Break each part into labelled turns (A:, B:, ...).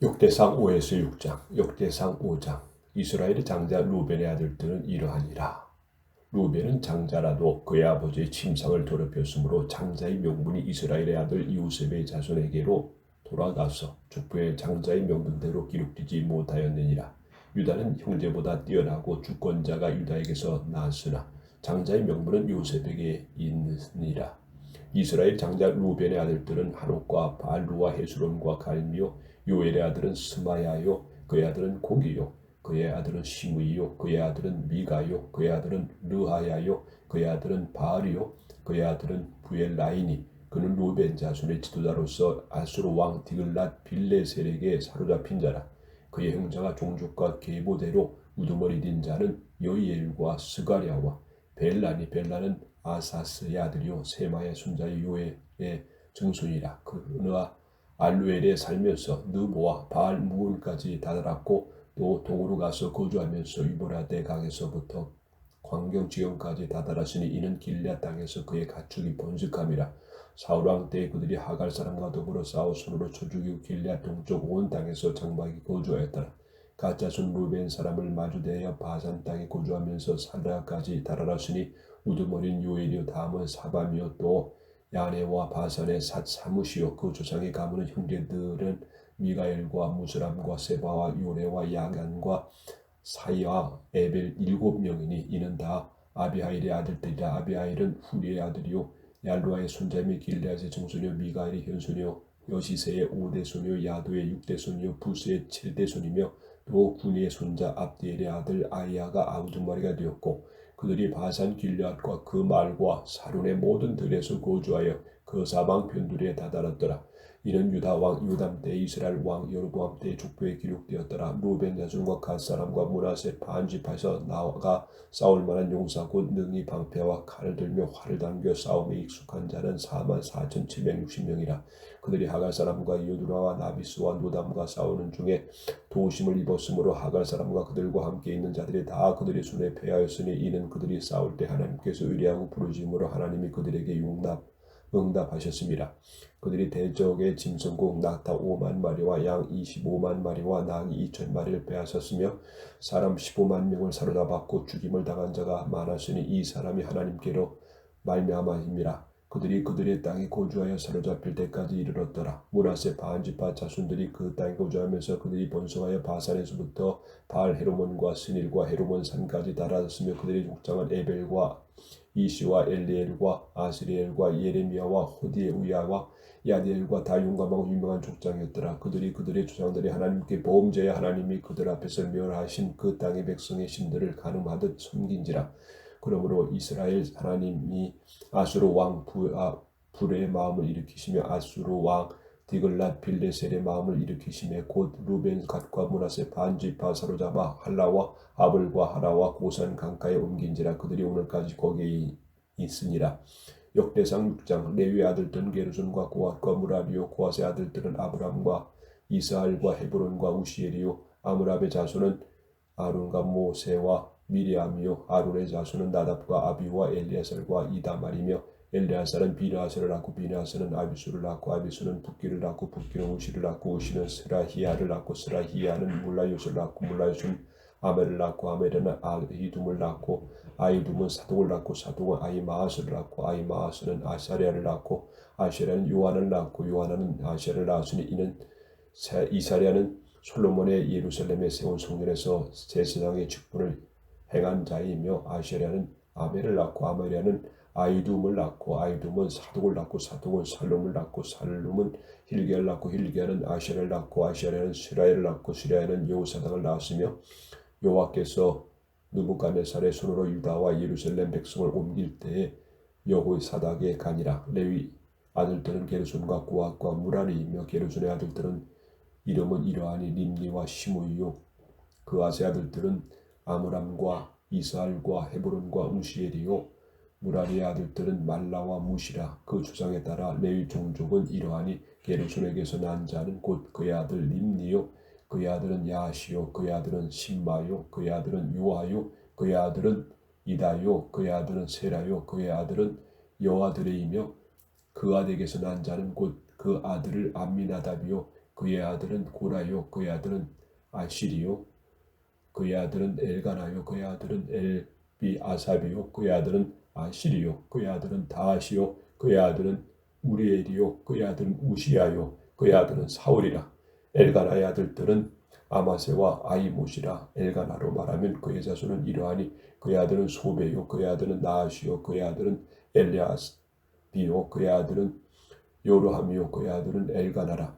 A: 역대상 5에서 6장, 역대상 5장. 이스라엘의 장자 루벤의 아들들은 이러하니라. 루벤은 장자라도 그의 아버지의 침상을 더럽혔으므로 장자의 명분이 이스라엘의 아들 요셉의 자손에게로 돌아가서 족보의 장자의 명분대로 기록되지 못하였느니라. 유다는 형제보다 뛰어나고 주권자가 유다에게서 나았으나 장자의 명분은 요셉에게 있느니라. 이스라엘 장자 루벤의 아들들은 하롯과 발루와 헤스론과 갈미요, 요엘의 아들은 스마야요, 그의 아들은 고기요, 그의 아들은 시므이요, 그의 아들은 미가요, 그의 아들은 르하야요, 그의 아들은 바알이요, 그의 아들은 부엘라이니. 그는 루벤 자손의 지도자로서 아수르 왕 디글랏 빌레셀에게 사로잡힌 자라. 그의 형제가 종족과 계보대로 우두머리 딘 자는 여이엘과 스가랴와 벨라는 아사스의 아들이요 세마의 손자의 요엘의 증손이라. 그가 알루엘에 살면서 느보와 바알 무온까지 다다랐고 또 동으로 가서 거주하면서 유브라데 강에서부터 광경 지경까지 다다랐으니 이는 길앗 땅에서 그의 가축이 번식함이라. 사울 왕 때 그들이 하갈 사람과 더불어 싸워 손으로 쳐 죽이고 길앗 동쪽 온 땅에서 장막이 거주하였더라. 가짜손 루벤 사람을 마주대하여 바산 땅에 거주하면서 살라까지 다다랐으니 우두머린 요엘이요 다음은 사밤이요 또 야네와 바산의 사무시요 그 조상의 가문은 형제들은 미가엘과 무스람과 세바와 요레와 야간과 사이와 에벨 7명이니 이는 다 아비하일의 아들들이라. 아비하일은 후리의 아들이요 얄루아의 손자며 길레앗의 증손이요 미가엘의 현손이요 여시세의 5대 손이요 야도의 6대 손이요 부스의 7대 손이며 또 군의 손자 압디엘의 아들 아이야가 아우두머리가 되었고 그들이 바산 길앗과 그 말과 사론의 모든 들에서 거주하여 그 사방 변두리에 다다랐더라. 이는 유다 왕 요담 때 이스라엘 왕 여로보암 때 족보에 기록되었더라. 루벤 자손과 갓 사람과 므낫세 반집에서 나아가 싸울 만한 용사 곧 능히 방패와 칼을 들며 활을 당겨 싸움에 익숙한 자는 44,760명이라. 그들이 하갈 사람과 여두라와 나비스와 노담과 싸우는 중에 도심을 입었으므로 하갈 사람과 그들과 함께 있는 자들이 다 그들의 손에 패하였으니 이는 그들이 싸울 때 하나님께서 의뢰하고 부르심으로 하나님이 그들에게 응답하셨습니다. 그들이 대적의 짐승국 낙타 5만 마리와 양 25만 마리와 나귀 2천 마리를 빼앗았으며 사람 15만 명을 사로잡았고 죽임을 당한 자가 많았으니 이 사람이 하나님께로 말미암아입니다. 그들이 그들의 땅에 거주하여 사로잡힐 때까지 이르렀더라. 므낫세 반지파 자손들이 그 땅에 거주하면서 그들이 번성하여 바산에서부터 바알 헤르몬과 스닐과 헤르몬 산까지 달았으며 그들의 족장은 에벨과 이시와 엘리엘과 아스리엘과 예레미야와 호디우야와 야디엘과 다 용감하고 유명한 족장이었더라. 그들이 그들의 조상들이 하나님께 보험제에 하나님이 그들 앞에서 멸하신 그 땅의 백성의 신들을 간음하듯 섬긴지라. 그러므로 이스라엘 하나님이 아수르 왕 불의 마음을 일으키시며 아수르 왕 디글랏 빌레셀의 마음을 일으키시며 곧 루벤 갓과 므낫세 반지파 사로잡아 할라와 아블과 하라와 고산 강가에 옮긴지라. 그들이 오늘까지 거기에 있으니라. 역대상 6장. 레위의 아들들은 게르손과 고앗과 무라리요 고앗의 아들들은 아브람과 이스할과 헤브론과 우시엘이요 아므람의 자손은 아론과 모세와 미리암이요 아론의 자손은 나답과 아비와 엘리아살과 이다말이며 엘리아살은 비느하스를 낳고 비느하스는 아비수를 낳고 아비수는 붓기를 낳고 붓기는 우시를 낳고 우시는 스라히야를 낳고 스라히야는 물라요스를 낳고 물라요스는 아멜을 낳고 아멜은 아히둠을 낳고 아히둠은 사독을 낳고 사독은 아히마아스를 낳고 아히마아스는 아사랴를 낳고 아사랴는 요한을 낳고 요한은 아샤를 낳았으니 이는 이사랴는 솔로몬의 예루살렘에 세운 성전에서 제사장의 직분을 행한 자이며 아샤랴는 아멜을 낳고 아멜랴는 아이둠을 낳고 아이둠은 사독을 낳고 사독은 살룸을 낳고 살룸은 hil기야를 낳고 hil기야는 아샤를 낳고 아샤랴는 스라야를 낳고 스라야는 여호사닥을 낳았으며 여호와께서 느부갓네살의 손으로 유다와 예루살렘 백성을 옮길 때에 여호사닥의 가니라. 레위 아들들은 게르손과 고앗과 무라리이며 게르손의 아들들은 이름은 이러하니 림니와 시므이요 그 아세 아들들은 아므람과 이스할과 헤브론과 우시엘이요 무라리의 아들들은 말라와 무시라. 그 주장에 따라 레위 종족은 이러하니 게르손에게서 난 자는 곧 그의 아들 림니요 그의 아들은 야시요 그의 아들은 심마요 그의 아들은 요아요 그의 아들은 이다요 그의 아들은 세라요 그의 아들은 여아드레이며 그 아들에게서 난 자는 곧 그 아들을 암미나답이요 그의 아들은 고라요 그의 아들은 아실이요 그의 아들은 엘가나요 그의 아들은 엘비아삽이요 그의 아들은 아실이요 그의 아들은 다하시요 그의 아들은 우리엘이요 그의 아들은 우시야요 그의 아들은 사울이라. 엘가나의 아들들은 아마세와 아이못이라. 엘가나로 말하면 그의 자손은 이러하니 그의 아들은 소베요 그의 아들은 나하시요 그의 아들은 엘리아스비요 그의 아들은 요로함이요 그의 아들은 엘가나라.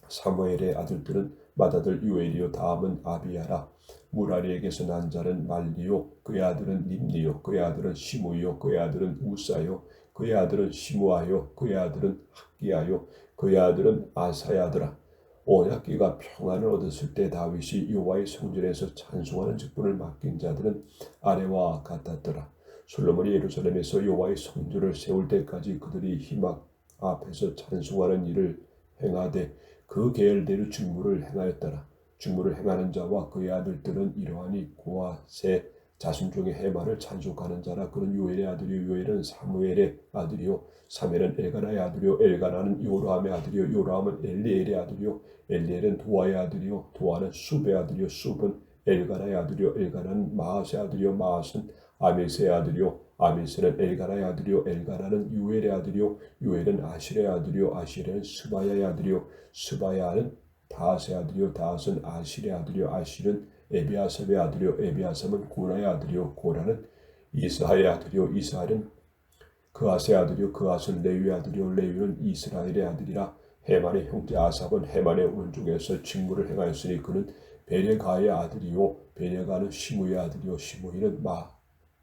A: 사무엘의 아들들은 맏아들 유엘이요 다음은 아비야라. 무라리에게서 난 자는 말리요 그의 아들은 림니요 그의 아들은 시므이요 그의 아들은 우사요 그의 아들은 시므아요 그의 아들은 학기야요 그의 아들은 아사야더라. 언약궤가 평안을 얻었을 때 다윗이 여호와의 성전에서 찬송하는 직분을 맡긴 자들은 아내와 같았더라. 솔로몬이 예루살렘에서 여호와의 성전을 세울 때까지 그들이 희막 앞에서 찬송하는 일을 행하되 그 계열대로 직무를 행하였더라. 직무를 행하는 자와 그의 아들들은 이러하니 고아세 자손 중에 해만을 찬송하는 자라. 그는 요엘의 아들이요 요엘은 사무엘의 아들이요 사무엘은 엘가나의 아들이요 엘가나는 요람의 아들이요 요람은 엘리엘의 아들이요 엘리엘은 도아의 아들이요 도아는 숲의 아들이요 숲은 엘가나의 아들이요 엘가나는 마아스의 아들이요 마아스는 아미스의 아들이요 아미스는 엘가나의 아들이요 엘가나는 유엘의 아들이요 유엘은 아실의 아들이요 아실은 스바야의 아들이요 스바야는 다하스의 아들이요 다하스는 아실의 아들이요 아실은 에비아삽의 아들이요 에비아삽은 고라의 아들이요 고라는 이스하의 아들이요 이스하는 그아스의 아들이요 그아스는 레위의 아들이요 레위는 이스라엘의 아들이라. 해만의 형제 아삽은 해만의 원중에서 직무를 행하였으니 그는 베레가의 아들이요 베레가는 시므의 아들이요 시므이는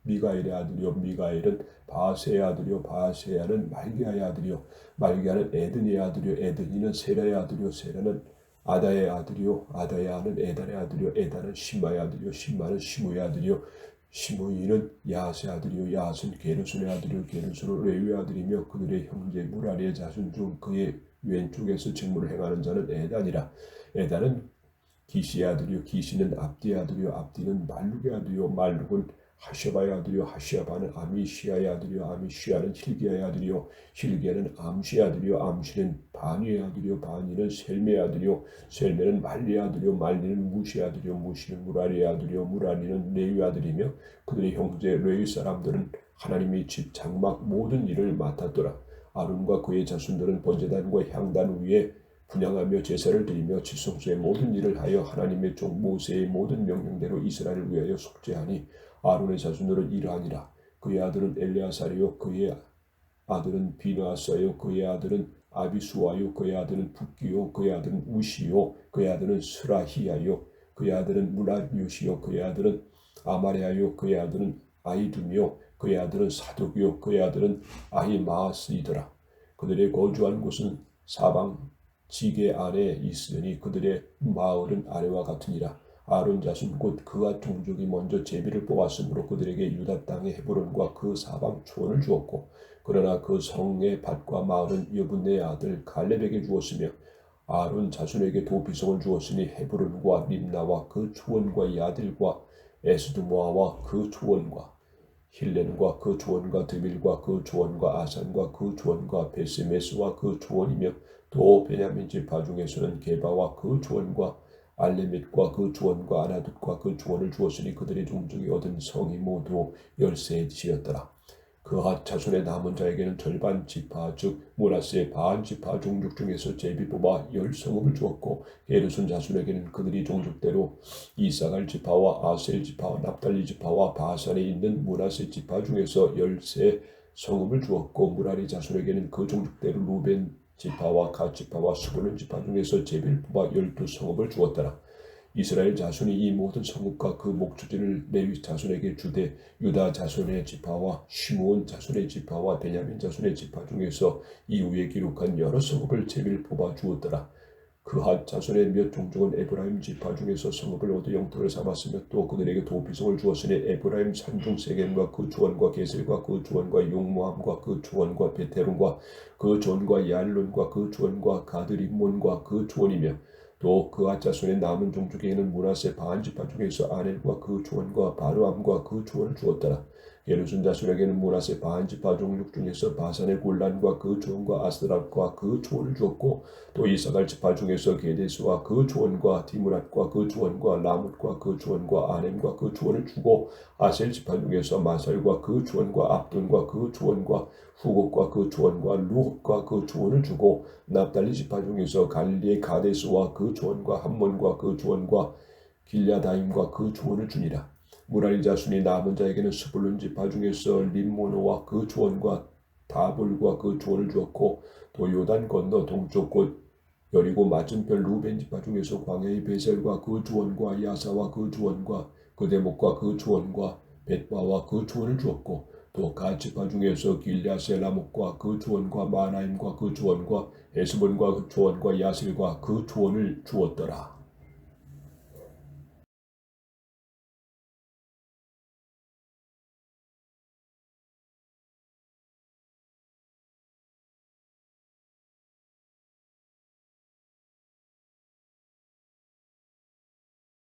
A: 미가엘의 아들이요 미가엘은 바세의 아들이요 바세야는 말기야의 아들이요 말기야는 에드니의 아들이요 에드니는 세라의 아들이요 세라는 아다의 아들이요 아다야는 에단의 아들이요 에단은 심마의 아들이요 심마는 시므의 아들이요 시므이는 야하스의 아들이요 야하스는 게르손의 아들이요 게르손은 레위의 아들이며 그들의 형제 무라리의 자손 중 그의 왼쪽에서 직무를 행하는 자는 에단이라. 에단은 기시의 아들이요 기시는 압디의 아들이요 압디는 말룩의 아들이요 말룩은 하셔바의 아들이요 하셔바는 아미시아의 아들이요 아미시아는 힐기야의 아들이요 힐기야는 암시의 아들이요 암시는 바니의 아들이요 바니는 셀메의 아들이요 셀메는 말리의 아들이요 말리는 무시의 아들이요 무시는 무라리의 아들이요 무라리는 레위의 아들이며 그들의 형제 레위 사람들은 하나님의 집 장막 모든 일을 맡았더라. 아론과 그의 자손들은 번제단과 향단 위에 분향하며 제사를 드리며 칠성소의 모든 일을 하여 하나님의 종 모세의 모든 명령대로 이스라엘을 위하여 속죄하니 아론의 자손들은 이러하니라. 그의 아들은 엘레아살이요 그의 아들은 비느하사요 그의 아들은 아비수아요 그의 아들은 붓기요 그의 아들은 우시요 그의 아들은 스라히야요 그의 아들은 무라뮤시요 그의 아들은 아마레아요 그의 아들은 아이둠이요 그의 아들은 사독이요 그의 아들은 아히마스이더라. 그들의 거주한 곳은 사방 지게 안에 있으니 그들의 마을은 아래와 같으니라. 아론 자손 곧 그가 종족이 먼저 제비를 뽑았으므로 그들에게 유다 땅의 헤브론과 그 사방 초원을 주었고 그러나 그 성의 밭과 마을은 여분네의 아들 갈렙에게 주었으며 아론 자손에게 도비성을 주었으니 헤브론과 림나와 그 초원과 야들과 에스드모아와 그 초원과 힐렌과 그 조원과 드빌과 그 조원과 아산과 그 조원과 베스메스와 그 조원이며 또 베냐민 지파 중에서는 게바와 그 조원과 알레밋과 그 조원과 아나둑과 그 조원을 주었으니 그들의 종족이 얻은 성이 모두 13지였더라. 그핫 자손의 남은 자에게는 절반 지파 즉 므낫세의 반 지파 종족 중에서 제비 뽑아 10성읍을 주었고 게르손 자손에게는 그들이 종족대로 이사갈 지파와 아셀 지파와 납달리 지파와 바산에 있는 므낫세 지파 중에서 13성읍을 주었고 무라리 자손에게는 그 종족대로 루벤 지파와 갓 지파와 스불론 지파 중에서 제비를 뽑아 12성읍을 주었더라. 이스라엘 자손이 이 모든 성읍과 그 목초지를 레위 자손에게 주되 유다 자손의 지파와 시므온 자손의 지파와 베냐민 자손의 지파 중에서 이후에 기록한 여러 성읍을 제비를 뽑아 주었더라. 그핫 자손의 몇 종족은 에브라임 지파 중에서 성읍을 얻어 영토를 삼았으며 또 그들에게 도비성을 주었으니 에브라임 산중 세겜과 그 조원과 게셀과 그 조원과 용모함과 그 조원과 베테론과 그 조원과 야알론과 그 조원과 가드림몬과 그 조원이며 또 그핫 자손의 남은 종족에게는 므낫세 반 지파 중에서 아넬과 그 조원과 바르암과 그 조원을 주었더라. 게르손 자손에게는 므낫세 반 지파 종족 중에서 바산의 골란과 그 조언과 아스드랍과 그 조언을 주었고 또 이사갈 지파 중에서 게데스와 그 조언과 디므랏과 그 조언과 라못과 그 조언과 아넴과 그 조언을 주고 아셀 지파 중에서 마살과 그 조언과 압돈과 그 조언과 후곡과 그 조언과 루홉과 그 조언을 주고 납달리 지파 중에서 갈릴리의 가데스와 그 조언과 함몬과 그 조언과 길랴다임과 그 조언을 주니라. 무라리 자손이 남은 자에게는 스불론 지파 중에서 림모노와 그 조언과 다볼과 그 조언을 주었고 또 요단 건너 동쪽 곳 여리고 맞은편 루벤 지파 중에서 광야의 베셀과 그 조언과 야사와 그 조언과 그대목과 그 조언과 벳바와 그 조언을 주었고 또 갓 지파 중에서 길랴셀라목과 그 조언과 마나임과 그 조언과 에스본과 그 조언과 야셀과 그 조언을 주었더라.